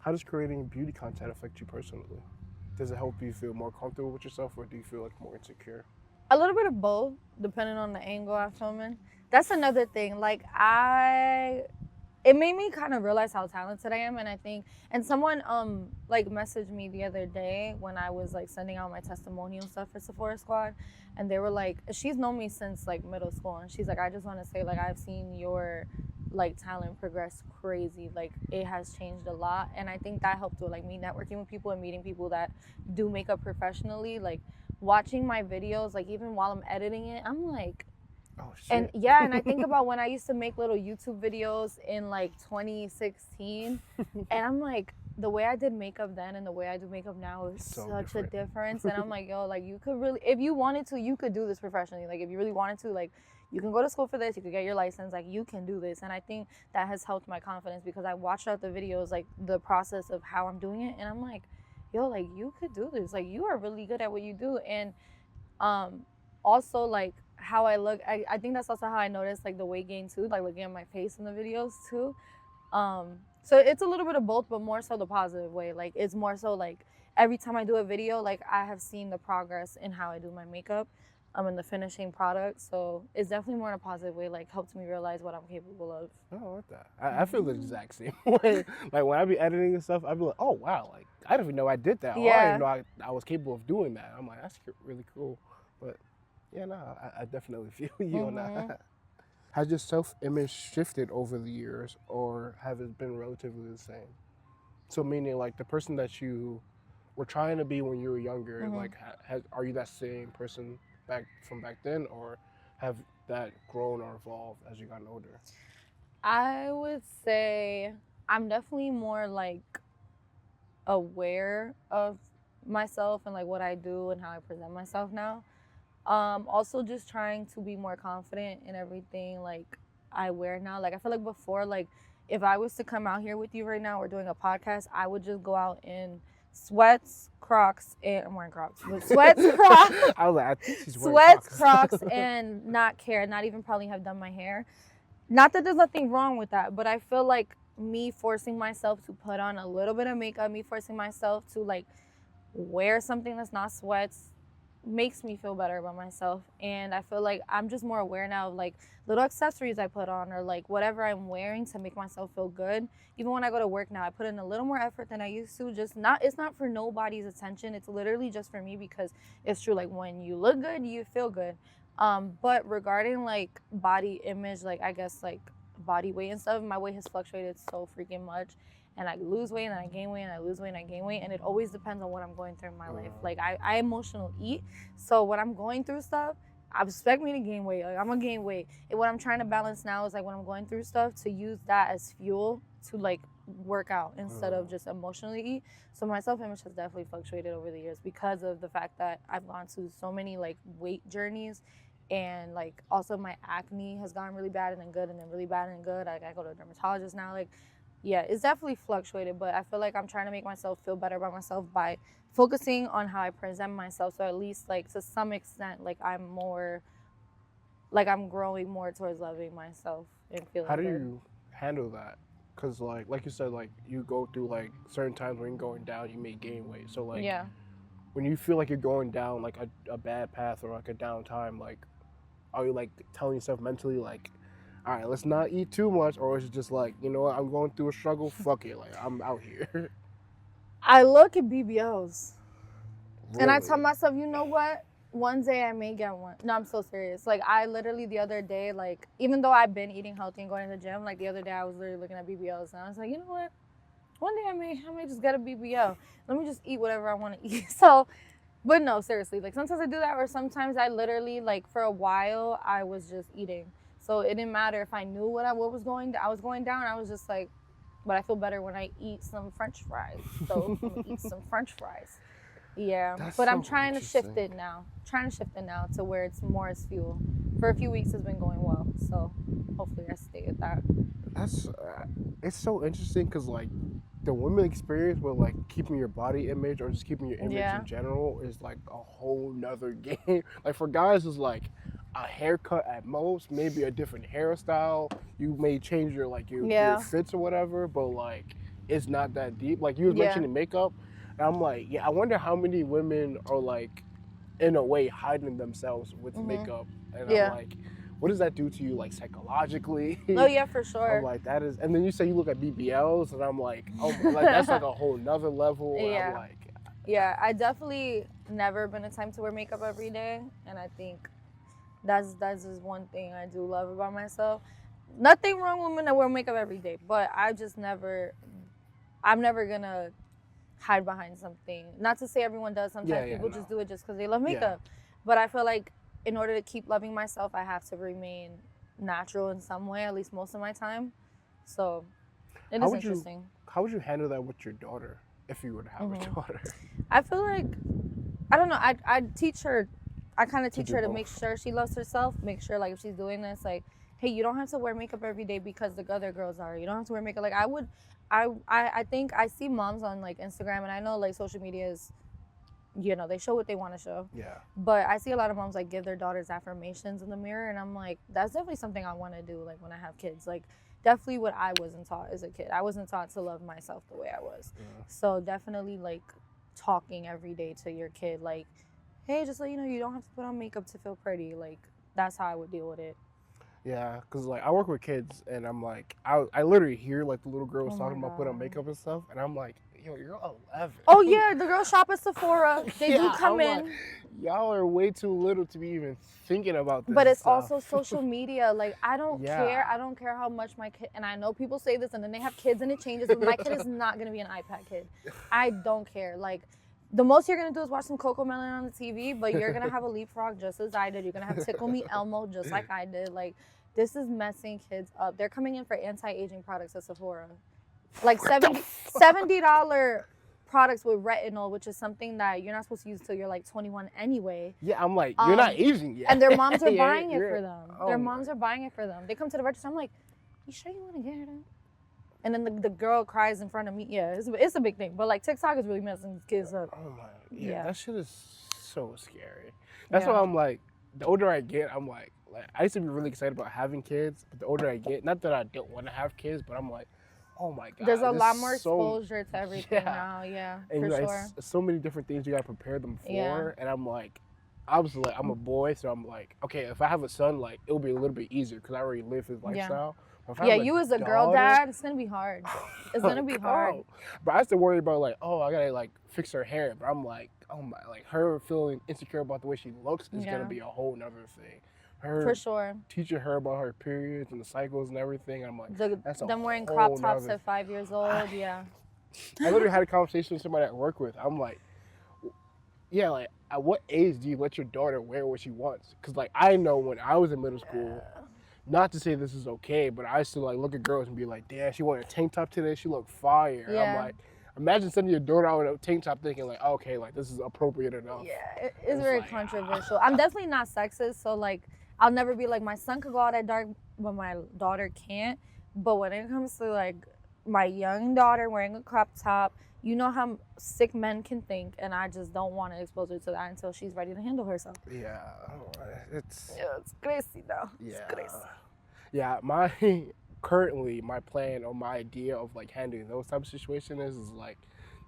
How does creating beauty content affect you personally? Does it help you feel more comfortable with yourself, or do you feel like more insecure? A little bit of both, depending on the angle I'm filming. That's another thing. Like it made me kind of realize how talented I am, and I think, and someone like messaged me the other day when I was like sending out my testimonial stuff for Sephora Squad, and they were like, she's known me since like middle school, and she's like, I just want to say, like, I've seen your like talent progress crazy, like it has changed a lot, and I think that helped with like me networking with people and meeting people that do makeup professionally, like watching my videos, like even while I'm editing it, I'm like, Oh and shit. yeah, and I think about when I used to make little YouTube videos in like 2016, and I'm like, the way I did makeup then and the way I do makeup now is So such a different. difference. And I'm like, yo, like you could really, if you wanted to, you could do this professionally. Like if you really wanted to, like you can go to school for this, you could get your license, like you can do this. And I think that has helped my confidence because I watched out the videos, like the process of how I'm doing it, and I'm like, yo, like you could do this. Like you are really good at what you do. And um, also like how I look, I think that's also how I noticed like the weight gain too, like looking at my face in the videos too. So it's a little bit of both, but more so the positive way. Like it's more so like every time I do a video, like I have seen the progress in how I do my makeup, and the finishing product. So it's definitely more in a positive way, like helped me realize what I'm capable of. Oh, I like that. I feel the exact same way. Like when I be editing and stuff, I be like, oh wow, like I didn't even know I did that. Or I didn't even Yeah. know I was capable of doing that. I'm like, that's really cool. But yeah, no, I definitely feel you on Mhm. that. Has your self-image shifted over the years, or have it been relatively the same? So meaning like the person that you were trying to be when you were younger, Mhm. like are you that same person back then, or have that grown or evolved as you gotten older? I would say I'm definitely more like aware of myself and like what I do and how I present myself now. Also just trying to be more confident in everything like I wear now. Like I feel like before, like if I was to come out here with you right now, we're doing a podcast, I would just go out in sweats, Crocs, and I'm wearing Crocs, but sweats, Crocs, I was like, I think she's wearing sweats, Crocs. Crocs, and not care, not even probably have done my hair. Not that there's nothing wrong with that, but I feel like me forcing myself to put on a little bit of makeup, me forcing myself to like wear something that's not sweats makes me feel better about myself. And I feel like I'm just more aware now of like little accessories I put on or like whatever I'm wearing to make myself feel good. Even when I go to work now, I put in a little more effort than I used to. Just not, it's not for nobody's attention. It's literally just for me because it's true. Like when you look good, you feel good. But regarding like body image, like I guess like body weight and stuff, my weight has fluctuated so freaking much, and I lose weight and I gain weight and I lose weight and I gain weight, and it always depends on what I'm going through in my life. Like I emotional eat, so when I'm going through stuff, I expect me to gain weight. Like I'm gonna gain weight. And what I'm trying to balance now is like when I'm going through stuff to use that as fuel to like work out instead of just emotionally eat. So my self-image has definitely fluctuated over the years because of the fact that I've gone through so many like weight journeys, and like also my acne has gotten really bad and then good and then really bad and good. Like I go to a dermatologist now. Like yeah, it's definitely fluctuated, but I feel like I'm trying to make myself feel better about myself by focusing on how I present myself. So at least like to some extent, like I'm more, like I'm growing more towards loving myself and How feeling do good. you handle that? Because like you said, like you go through like certain times when you're going down, you may gain weight. So like Yeah. when you feel like you're going down like a bad path or like a down time, like are you like telling yourself mentally like, all right, let's not eat too much, or is it just like, you know what, I'm going through a struggle, fuck it, like I'm out here. I look at BBLs and I tell Really? myself, you know what? One day I may get one. No, I'm so serious. Like I literally the other day, like even though I've been eating healthy and going to the gym, like the other day I was literally looking at BBLs and I was like, you know what? One day I may just get a BBL. Let me just eat whatever I want to eat. So, but no, seriously, like sometimes I do that, or sometimes I literally like for a while I was just eating. So it didn't matter if I knew what was going. I was going down. I was just like, but I feel better when I eat some French fries. So I'm gonna eat some French fries. Yeah, That's but I'm so trying to shift interesting. it now. Trying to shift it now to where it's more as fuel. For a few weeks, it's been going well. So hopefully I stay at that. That's it's so interesting because like the women experience with like keeping your body image or just keeping your image Yeah. in general is like a whole nother game. Like for guys, it's like a haircut at most, maybe a different hairstyle. You may change your like your Yeah. fits or whatever, but like it's not that deep. Like you was Yeah. mentioning makeup, and I'm like, yeah, I wonder how many women are like, in a way, hiding themselves with makeup, and I'm Yeah. like, what does that do to you, like psychologically? Oh yeah, for I'm sure. like, that is, and then you say you look at BBLs, and I'm like, oh, like that's like a whole nother level. And I'm Yeah. like, Yeah, I definitely never been a time to wear makeup every day, and I think that's just one thing I do love about myself. Nothing wrong with women that wear makeup every day, but I just never, I'm never gonna hide behind something. Not to say everyone does. Sometimes people just do it just because they love makeup. But I feel like in order to keep loving myself, I have to remain natural in some way, at least most of my time. So it is interesting. How would you handle that with your daughter if you were to have a daughter? I feel like, I don't know, I'd teach her, I kind of teach do her to both. make sure she loves herself, make sure like if she's doing this, like, hey, you don't have to wear makeup every day because the other girls are. You don't have to wear makeup. Like I think I see moms on like Instagram, and I know like social media is, you know, they show what they want to show. Yeah. But I see a lot of moms like give their daughters affirmations in the mirror, and I'm like, that's definitely something I want to do. Like when I have kids, like definitely what I wasn't taught as a kid. I wasn't taught to love myself the way I was. So definitely like talking every day to your kid, like, hey, just so you know, you don't have to put on makeup to feel pretty. Like that's how I would deal with it. Yeah, because like I work with kids, and I'm like, I literally hear like the little girls talking about putting on makeup and stuff, and I'm like, yo, you're 11. Oh yeah, the girls shop at Sephora. They do come in. Like, y'all are way too little to be even thinking about this. But it's stuff. also social media. Like I don't care. I don't care how much my kid. And I know people say this, and then they have kids, and it changes. But my kid is not gonna be an iPad kid. I don't care. Like. The most you're gonna do is watch some Coco Melon on the TV, but you're gonna have a leapfrog just as I did. You're gonna have Tickle Me Elmo just like I did. Like, this is messing kids up. They're coming in for anti-aging products at Sephora, like $70 products with retinol, which is something that you're not supposed to use till you're like 21 anyway. Yeah, I'm like, you're not aging yet. And their moms are buying it for them. Their moms are buying it for them. They come to the register. I'm like, you sure you want to get it? And then the girl cries in front of me. Yeah, it's a big thing. But like TikTok is really messing kids up. Oh my, yeah, that shit is so scary. That's why I'm like, the older I get, I'm like I used to be really excited about having kids, but the older I get, not that I don't want to have kids, but I'm like, oh my god, there's a lot more exposure to everything now. Yeah, and for sure. It's so many different things you gotta prepare them for, and I'm like, obviously, like, I'm a boy, so I'm like, okay, if I have a son, like it'll be a little bit easier because I already live his lifestyle. Yeah, you as a girl dad, it's gonna be hard. It's gonna be hard. But I used to worry about like, oh, I gotta like fix her hair. But I'm like, oh my, like her feeling insecure about the way she looks is gonna be a whole nother thing. Her for sure. Teaching her about her periods and the cycles and everything. I'm like, that's a them wearing whole crop tops nother... at 5 years old. Yeah. I literally had a conversation with somebody I work with. I'm like, yeah, like at what age do you let your daughter wear what she wants? Because like I know when I was in middle school. Not to say this is okay, but I used to like look at girls and be like, damn, she wore a tank top today, she looked fire. Yeah. I'm like, imagine sending your daughter out with a tank top thinking like, okay, like this is appropriate enough. Yeah, it's very like, controversial. I'm definitely not sexist, so like I'll never be like, my son could go out at dark, but my daughter can't. But when it comes to like my young daughter wearing a crop top, you know how sick men can think, and I just don't want to expose her to that until she's ready to handle herself. Yeah, it's crazy though. Yeah, it's crazy. Yeah, currently my plan or my idea of like handling those types of situations is like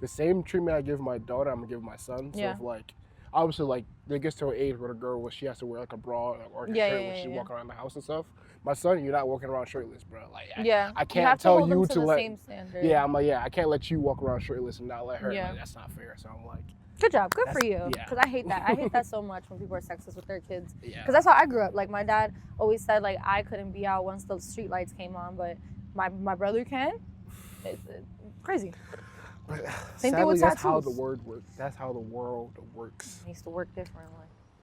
the same treatment I give my daughter, I'm gonna give my son. So if like obviously like they gets to an age where the girl where she has to wear like a bra or a shirt when she's walking around the house and stuff. My son, you're not walking around shirtless, bro. Like I can't tell you to let. Same standard. Yeah, I'm like I can't let you walk around shirtless and not let her. Like, that's not fair. So I'm like, good job, good for you. Because I hate that. I hate that so much when people are sexist with their kids. Because that's how I grew up. Like my dad always said like I couldn't be out once the street lights came on, but my brother can. It's crazy. But same thing with tattoos. That's how the word works. That's how the world works. It needs to work differently.